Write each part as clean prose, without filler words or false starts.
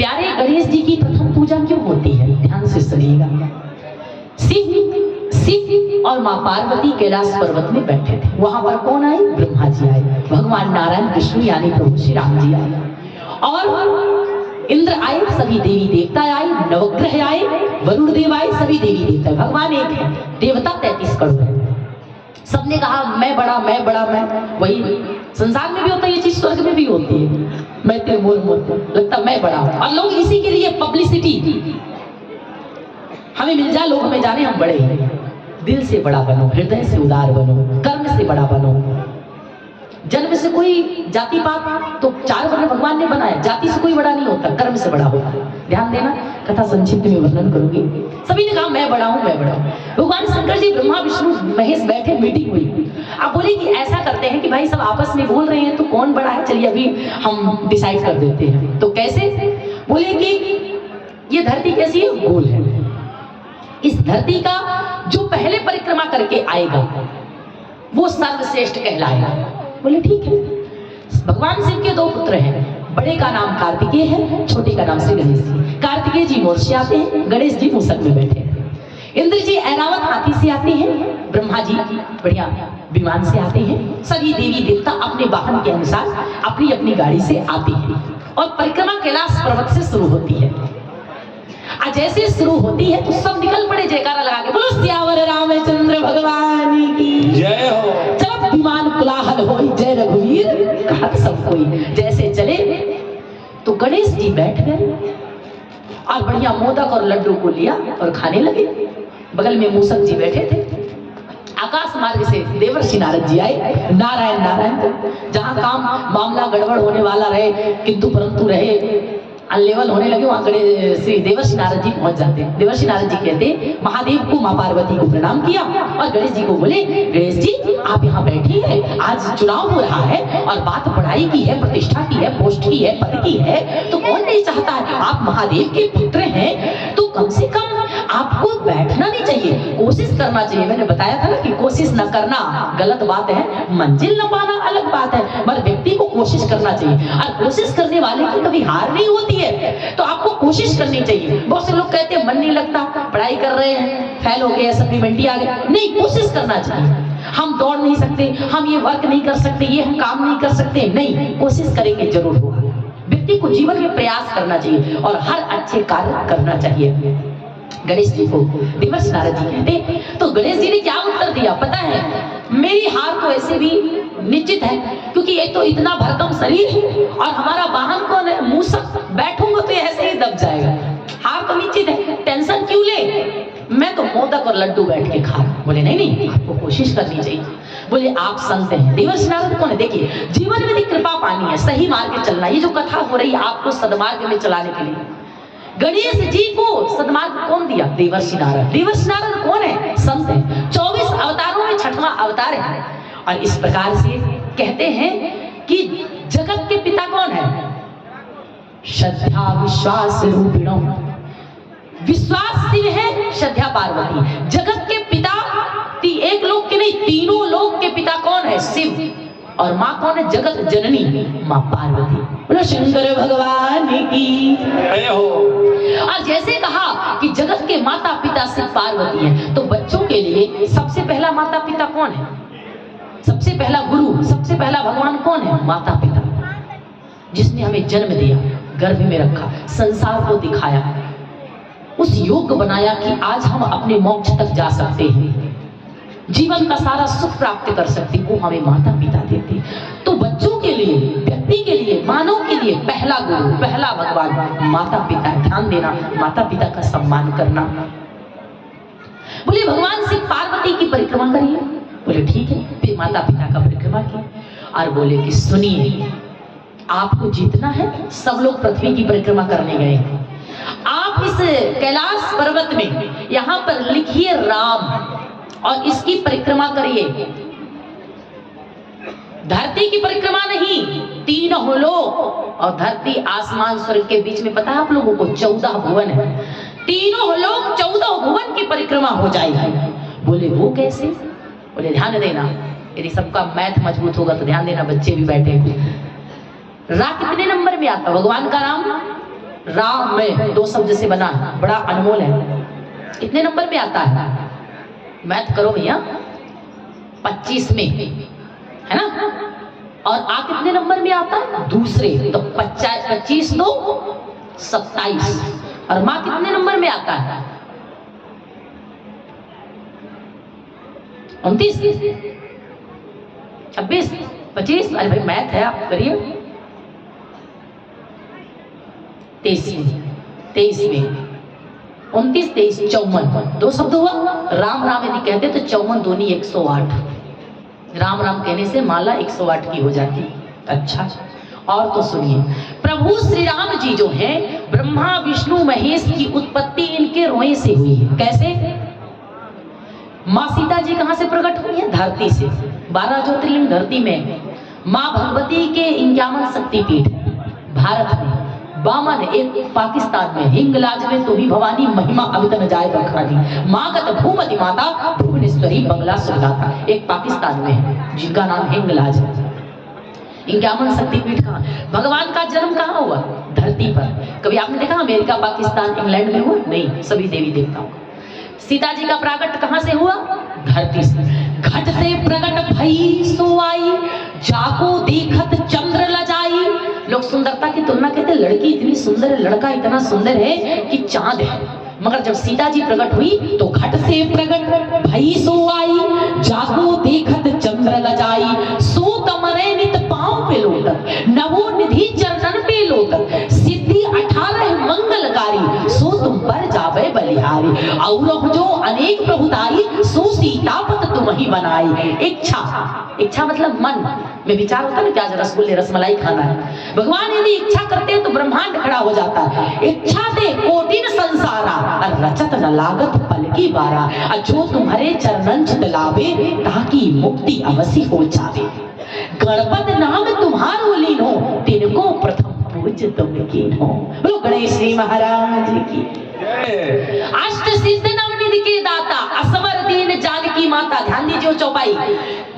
प्यारे गणेश जी की प्रथम पूजा क्यों होती है? ध्यान से सुनिएगा। शिव और माँ पार्वती कैलाश पर्वत में बैठे थे। वहां पर कौन आए? ब्रह्मा जी आए, भगवान नारायण विष्णु यानी प्रभु श्री राम जी आए, और इंद्र आए, सभी देवी देवता आए, नवग्रह आए, वरुण देव आए, सभी देवी देवता। भगवान एक है, देवता 33 करोड़ है। सबने कहा मैं बड़ा, मैं बड़ा, मैं। वही संसार में भी होता है ये चीज, स्वर्ग में भी होती है। मैं त्रिमूल मूर्ति, लगता मैं बड़ा, और लोग इसी के लिए पब्लिसिटी, हमें मिल जाए, लोग हमें जाने हम बड़े हैं। दिल से बड़ा बनो, हृदय से उदार बनो, कर्म से बड़ा बनो। जन्म से कोई जाति पात तो 4 वर्ण भगवान ने बनाया, जाति से कोई बड़ा नहीं होता, कर्म से बड़ा होता है। ध्यान देना, कथा संक्षिप्त में वर्णन करूंगी। सभी ने कहा मैं बड़ा हूं, मैं बड़ा हूं। भगवान शंकर जी, ब्रह्मा विष्णु महेश बैठे, मीटिंग हुई। आप बोले कि ऐसा करते हैं कि भाई सब आपस में बोल रहे हैं तो कौन बड़ा है, चलिए अभी हम डिसाइड कर देते हैं। तो कैसे? बोले कि ये धरती कैसी है? गोल है। इस धरती का जो पहले परिक्रमा करके आएगा वो सर्वश्रेष्ठ कहलाएगा। बोले ठीक है। भगवान शिव के 2 पुत्र हैं, बड़े का नाम कार्तिकेय है, छोटे का नाम श्री गणेश जी। कार्तिकेय जी मोर से आते हैं, गणेश जी मूषक में बैठे हैं। इंद्र जी ऐरावत हाथी से आते हैं, ब्रह्मा जी बढ़िया विमान से आते हैं। सभी देवी देवता अपने वाहन के अनुसार अपनी अपनी गाड़ी से आते हैं और परिक्रमा कैलाश पर्वत से शुरू होती है। आज जैसे शुरू होती है तो सब निकल पड़े जयकारा लगा के, बोलो सियावर रामचंद्र भगवान की जय हो। जब विमान कुलाहल हो, जय रघुवीर कहत सब कोई। जैसे चले तो गणेश जी बैठ गए और बढ़िया मोदक और लड्डू को लिया और खाने लगे। बगल में मूषक जी बैठे थे। आकाश मार्ग से देवर्षि नारद जी आए, नारायण नारायण। जहां काम मामला गड़बड़ होने वाला रहे किंतु परंतु रहे अनलेवल होने लगे, वहां श्री देवर्षि नारद जी पहुंच जाते हैं। देवर्षि नारद जी कहते महादेव को, माँ पार्वती को प्रणाम किया और गणेश जी को बोले गणेश जी आप यहाँ बैठे हैं, आज चुनाव हो रहा है और बात पढ़ाई की है, प्रतिष्ठा की है, पोस्ट की है, पद की है, तो कौन नहीं चाहता है? आप महादेव के पुत्र हैं तो कम से कम आपको बैठना नहीं चाहिए, कोशिश करना चाहिए। मैंने बताया था ना कि कोशिश न करना गलत बात है, मंजिल न पाना अलग बात है, मगर व्यक्ति को कोशिश करना चाहिए और कोशिश करने वाले की कभी हार नहीं होती है। तो आपको कोशिश करनी चाहिए। बहुत से लोग कहते हैं मन नहीं लगता, पढ़ाई कर रहे हैं, फेल हो गए, सप्लीमेंट्री आ गए। नहीं, कोशिश करना चाहिए। हम दौड़ नहीं सकते, हम ये वर्क नहीं कर सकते, ये हम काम नहीं कर सकते, नहीं, कोशिश करेंगे जरूर होगा। व्यक्ति को जीवन में प्रयास करना चाहिए और हर अच्छे कार्य करना चाहिए। गणेश जी को देवर्षि नारद जी कहते, तो गणेश जी ने क्या उत्तर दिया पता है? मेरी हार तो ऐसे भी निश्चित है, क्योंकि एक तो इतना भरकम शरीर है और हमारा वाहन कौन है? मूषक। बैठूंगा तो ऐसे ही दब जाएगा, हार तो निश्चित है, टेंशन क्यों ले? मैं तो मोदक और लड्डू बैठ के खा। बोले नहीं नहीं, आपको कोशिश करनी चाहिए। बोले आप संत हैं। देवर्षि नारद कौन है? देखिए, जीवन में कृपा पानी है, सही मार्ग चलना। ये जो कथा हो रही है आपको सदमार्ग में चलाने के लिए, गणेश जी को सदमार्ग कौन दिया? देवर्षि नारद। देवर्षि नारद कौन है? संत है। 24 अवतारों में 6वां अवतार है। और इस प्रकार से कहते हैं कि जगत के पिता कौन है? श्रद्धा विश्वास रूपिणो। विश्वास शिव है, श्रद्धा पार्वती। जगत के पिता एक लोक के नहीं, तीनों लोक के पिता कौन है? शिव। और माँ कौन है? जगत जननी माँ पार्वती। बोलो शंकर भगवान की जय हो। और जैसे कहा कि जगत के माता पिता शिव पार्वती हैं, तो बच्चों के लिए सबसे पहला माता पिता कौन है? सबसे पहला गुरु, सबसे पहला भगवान कौन है? माता पिता, जिसने हमें जन्म दिया, गर्भ में रखा, संसार को दिखाया, उस योग्य बनाया कि आज हम अपने मोक्ष तक जा सकते हैं, जीवन का सारा सुख प्राप्त कर सकते, वो हमें माता पिता देते। तो बच्चों के लिए, व्यक्ति के लिए, मानव के लिए पहला गुरु, पहला भगवान माता पिता। ध्यान देना, माता पिता का सम्मान करना। बोले भगवान शिव पार्वती की परिक्रमा करिए। बोले ठीक है। फिर माता पिता का परिक्रमा की और बोले कि सुनिए, आपको जीतना है। सब लोग पृथ्वी की परिक्रमा करने गए, आप इस कैलाश पर्वत में यहाँ पर लिखिए राम और इसकी परिक्रमा करिए। धरती की परिक्रमा नहीं, तीनों लोक और धरती आसमान स्वर्ग के बीच में, पता है आप लोगों को 14 भुवन है। तीनों लोक 14 भुवन की परिक्रमा हो जाएगी। बोले वो कैसे? बोले ध्यान देना, यदि सबका मैथ मजबूत होगा तो ध्यान देना, बच्चे भी बैठे हैं। रा कितने नंबर में आता? भगवान का नाम राम में 2 शब्द से बना है, बड़ा अनमोल है। कितने नंबर में आता है? मैथ करो भैया, 25 में, है ना? और आ कितने नंबर में आता है? दूसरे। तो 25 2 27। और माँ कितने नंबर में आता है? 29 26 25। अरे भाई मैथ है, आप करिए। 23 में 29 23 54, 2 शब्द हुआ। राम राम यदि कहते तो 54 दूनी 108। राम राम कहने से माला 108 की हो जाती। अच्छा, और तो सुनिए, प्रभु श्री राम जी जो हैं, ब्रह्मा विष्णु महेश की उत्पत्ति इनके रोए से हुई है। कैसे? माँ सीता जी कहाँ से प्रकट हुई है? धरती से। 12 ज्योतिर्लिंग धरती में। माँ भगवती के 51 शक्तिपीठ भारत में, 52 एक पाकिस्तान में, हिंगलाज में तो भी भवानी महिमा अमित न जाए बखानी। माँ का भूमति माता भुवनेश्वरी बंगला सुलगाता, एक पाकिस्तान में है जिनका नाम हिंगलाज है। 51 शक्तिपीठ कहाँ? भगवान का जन्म कहाँ हुआ? धरती पर। कभी आपने देखा अमेरिका पाकिस्तान इंग्लैंड में हुआ? नहीं, सभी देवी देवताओं। सीता जी का प्राकट कहाँ से हुआ? धरती से। घट से प्रकट भई सो आई, जाको देखत चंद्र लजाई। लोग सुंदरता की तुलना कहते, लड़की इतनी सुंदर है, लड़का इतना सुंदर है कि चांद है। मगर जब सीता जी प्रकट हुई तो घट से प्रकट भई सो आई, जाको देखत चंद्र लजाई। सो तमरे नित पांव पे लोटत, नवो निधि चरणन पे लोटत। सिद्धि 18 मंगलकारी, सो तुम पर जावे बलिहारी। और जो अनेक प्रभुताई, सो सीतापत तुम ही बनाई। इच्छा मतलब मन में विचार होता है ना, आज रसगुल्ले रसमलाई खाना है। भगवान यदि इच्छा करते हैं तो ब्रह्मांड खड़ा हो जाता है। इच्छा दे कोटिन संसारा, रचत न लागत पल की बारा। जो तुम्हारे चरणन चित लावे, ताकि मुक्ति अवश्य हो जावे। गणपत नाम तुम्हारो लीन हो, तिनको प्रथम पूज तुम कीन हो। बोलो गणेश जी महाराज की। अष्ट सिद्ध नवनिधि के दाता, असवर दीन जानकी माता। ध्यान दीजिए चौपाई।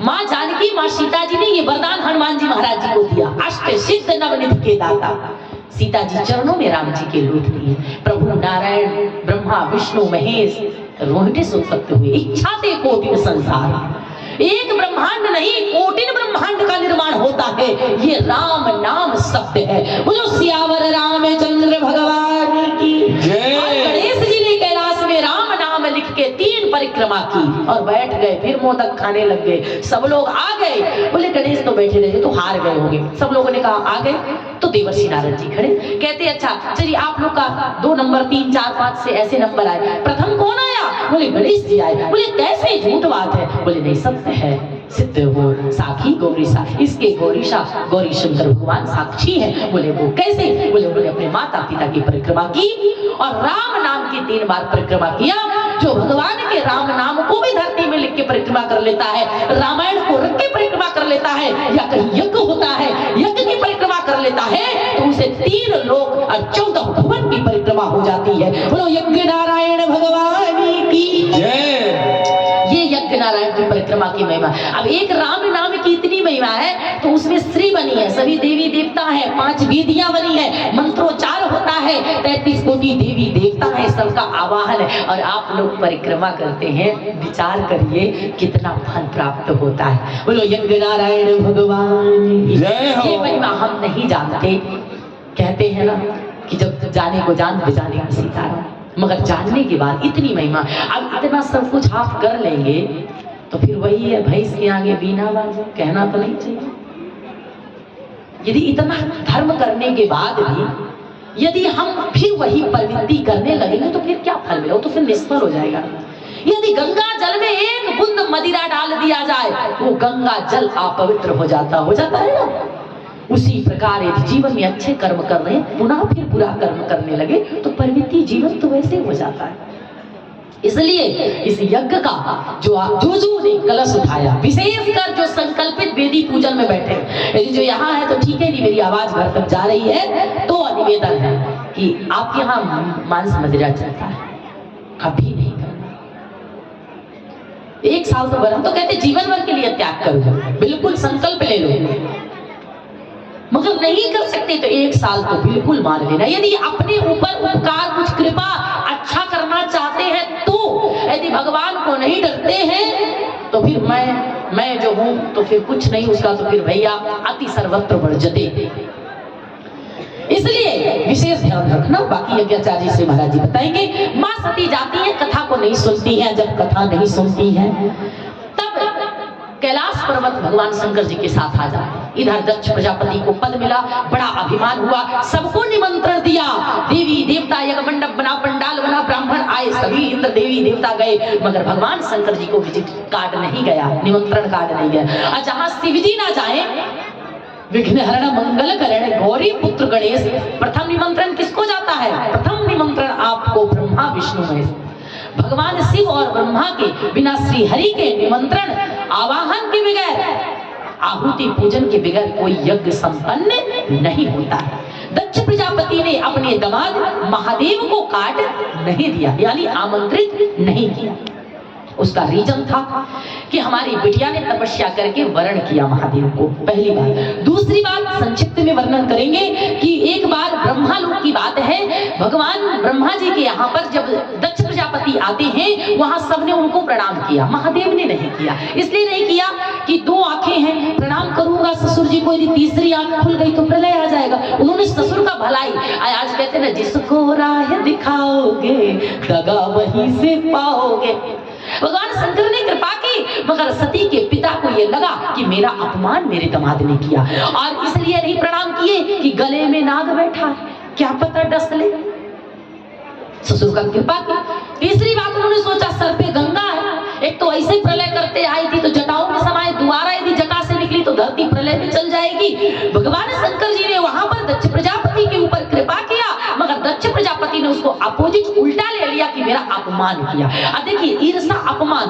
माँ जानकी, माँ सीता जी ने ये वरदान हनुमान जी महाराज जी को दिया। अष्ट सिद्ध नवनिधि के दाता। सीता जी चरणों में राम जी के लूट दिए। प्रभु नारायण ब्रह्मा विष्णु महेश रोहिणी सुन सकते हुए, इच्छा ते कोटिन संसार। एक ब्रह्मांड नहीं, कोटिन ब्रह्मांड का निर्माण होता है। ये राम नाम शब्द है। बोलो सियावर रामचंद्र भगवान की जय। गणेश जी ने कैलाश में राम नाम लिख के 3 परिक्रमा की और बैठ गए। फिर मोदक खाने लग गए। सब लोग आ गए, बोले गणेश तो बैठे रहे, तो हार गए होंगे। सब लोगों ने कहा आ गए, तो देवर्षि नारद जी खड़े, कहते अच्छा चलिए आप लोग का 2 नंबर 3 4 5 से ऐसे नंबर आए। प्रथम कौन आया? बोले गणेश जी आए। बोले कैसे? झूठ बात है। बोले नहीं, सत्य है, सिद्ध हो साखी गौरीशा। इसके गौरीशा गौरी शंकर भगवान साक्षी है। बोले वो कैसे? बोले उन्होंने अपने माता पिता की परिक्रमा की और राम नाम की 3 बार परिक्रमा किया। जो भगवान के राम नाम को भी धरती में लिख के परिक्रमा कर लेता है, रामायण को रख के परिक्रमा कर लेता है, या कहीं यज्ञ होता है यज्ञ की परिक्रमा कर लेता है, तो उसे 3 लोक और 14 भुवन की परिक्रमा हो जाती है। बोलो यज्ञ नारायण भगवान की जय। ये यज्ञ नारायण की परिक्रमा की महिमा। अब एक राम नाम की इतनी महिमा है तो उसमें श्री बनी है, सभी देवी देवता है, 5 वेदियां बनी है, मंत्रोच्चार होता है, 33 कोटि देवी देवता है, सबका आवाहन है। और आप लोग परिक्रमा करते हैं, विचार करिए कितना फल प्राप्त होता है। बोलो यज्ञ नारायण भगवान जय हो। ये महिमा हम नहीं जानते। कहते हैं ना कि जब जाने को जान बजाने को सीताराम, मगर जानने के बाद इतनी महिमा। अब इतना सब कुछ आप कर लेंगे तो फिर वही है, भैंस के आगे बीना बाजो, कहना तो नहीं चाहिए। यदि इतना धर्म करने के बाद भी यदि हम फिर वही प्रवृत्ति करने लगेंगे तो फिर क्या फल मिलेगा? तो फिर निष्फल हो जाएगा। यदि गंगा जल में एक बूंद मदिरा डाल दिया जाए, वो गंगा जल अपवित्र हो जाता है ना। उसी प्रकार यदि जीवन में अच्छे कर्म कर रहे हैं, पुनः फिर बुरा कर्म करने लगे तो प्रवृत्ति जीवन तो वैसे हो जाता है। इसलिए इस यज्ञ का जो ने कलश उठाया, विशेषकर जो संकल्पित वेदी पूजन में बैठे, यदि जो यहाँ है तो ठीक है, नहीं मेरी आवाज घर तक जा रही है तो निवेदन है कि आप यहाँ मांस मदिरा चलता है, कभी नहीं करना। 1 साल तो बना, तो कहते जीवन भर के लिए त्याग करो, बिल्कुल संकल्प ले लो। मगर नहीं कर सकते तो 1 साल तो बिल्कुल मान लेना। यदि अपने ऊपर उपकार कुछ कृपा अच्छा करना चाहते हैं तो, यदि भगवान को नहीं डरते हैं तो फिर मैं जो हूं तो फिर कुछ नहीं उसका, तो फिर भैया अति सर्वत्र वर्जते। इसलिए विशेष ध्यान रखना। बाकी यज्ञाचार्य से महाराज जी बताएंगे। मां सती जाती है, कथा को नहीं सुनती है। जब कथा नहीं सुनती है तब कैलाश पर्वत भगवान शंकर जी के साथ आ जाते। इधर दक्ष प्रजापति को पद मिला, बड़ा अभिमान हुआ, सबको निमंत्रण दिया। देवी देवता यज्ञ मंडप बना, पंडाल बना, ब्राह्मण आए, सभी इंद्र देवी देवता गए, मगर भगवान शंकर जी को विजिट कार्ड नहीं गया, निमंत्रण कार्ड नहीं गया। और जहां शिव जी ना जाए, विघ्नहरण मंगल करण गौरी पुत्र गणेश, प्रथम निमंत्रण किसको जाता है? प्रथम निमंत्रण आपको ब्रह्मा विष्णु महेश, भगवान शिव और ब्रह्मा के बिना, श्री हरि के निमंत्रण आवाहन के बगैर, आहुति पूजन के बगैर कोई यज्ञ संपन्न नहीं होता है। दक्ष प्रजापति ने अपने दामाद महादेव को कार्ड नहीं दिया, यानी आमंत्रित नहीं किया। उसका रीजन था कि हमारी बिटिया ने तपस्या करके वरण किया महादेव को, पहली बात। दूसरी बात संक्षिप्त में वर्णन करेंगे कि एक बार ब्रह्मा लोक की बात है, भगवान ब्रह्मा जी के यहाँ पर जब दक्ष प्रजापति आते हैं, वहां सबने उनको प्रणाम किया, महादेव ने नहीं किया। इसलिए नहीं किया कि 2 आंखें हैं, प्रणाम करूंगा ससुर जी को, यदि तीसरी आंख खुल गई तो प्रलय आ जाएगा। उन्होंने ससुर का भलाई, आज कहते ना, जिसको राह दिखाओगे दगा वहीं से पाओगे। भगवान शंकर ने कृपा की, मगर सती के पिता को यह लगा कि मेरा अपमान मेरे दामाद ने किया, और इसलिए नहीं प्रणाम किए कि गले में नाग बैठा है, क्या पता डस ले। ससुर का कृपा की। तीसरी बात उन्होंने सोचा सर पे गंगा है, एक तो ऐसे प्रलय करते आई थी तो जटाओं में समाये, दोबारा यदि जटा से निकली तो धरती प्रलय में चल जाएगी। भगवान शंकर जी ने वहां पर दक्ष प्रजापति के ऊपर कृपा किया, मगर दक्ष प्रजापति ने उसको अपोजिट उल्टा ले लिया कि मेरा अपमान किया। अब देखिए ईर्षा अपमान,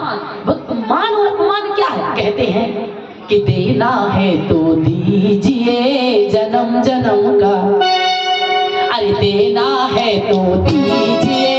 मान और अपमान क्या है? कहते हैं कि देना है तो दीजिए जन्म जन्म का, अरे देना है तो दीजिए